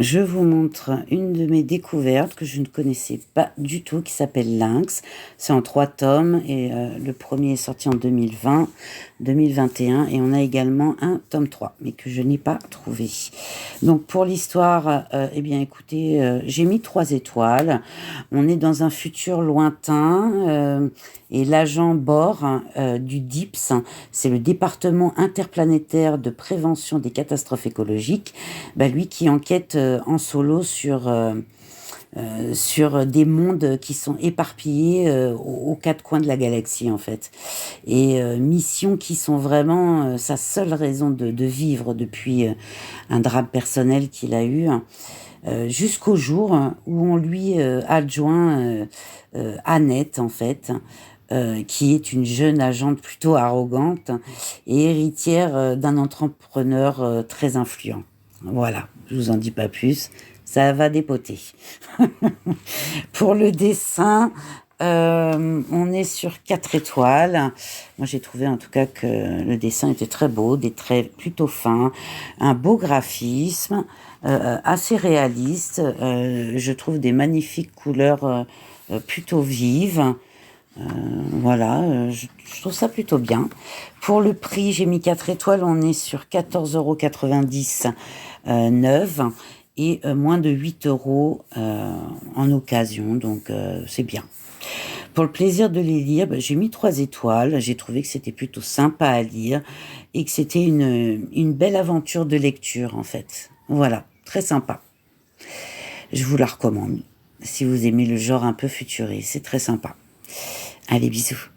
Je vous montre une de mes découvertes que je ne connaissais pas du tout, qui s'appelle Lynx. C'est en 3 tomes et le premier est sorti en 2020, 2021 et on a également un tome 3, mais que je n'ai pas trouvé. Donc pour l'histoire, eh bien écoutez, j'ai mis 3 étoiles. On est dans un futur lointain et l'agent Bor du DIPS, c'est le département interplanétaire de prévention des catastrophes écologiques, bah, lui qui enquête en solo sur des mondes qui sont éparpillés aux 4 coins de la galaxie en fait. Et missions qui sont vraiment sa seule raison de vivre depuis un drame personnel qu'il a eu, jusqu'au jour où on lui adjoint Annette en fait. Qui est une jeune agente plutôt arrogante et héritière d'un entrepreneur très influent. Voilà, je vous en dis pas plus, ça va dépoter. Pour le dessin, on est sur 4 étoiles. Moi, j'ai trouvé en tout cas que le dessin était très beau, des traits plutôt fins, un beau graphisme, assez réaliste. Je trouve des magnifiques couleurs plutôt vives. Voilà, je trouve ça plutôt bien. Pour le prix, j'ai mis 4 étoiles, on est sur 14,90 neuve et moins de 8 euros en occasion, donc c'est bien. Pour le plaisir de les lire, bah, j'ai mis 3 étoiles, j'ai trouvé que c'était plutôt sympa à lire et que c'était une belle aventure de lecture en fait. Voilà, très sympa. Je vous la recommande si vous aimez le genre un peu futuriste, c'est très sympa. Allez, bisous.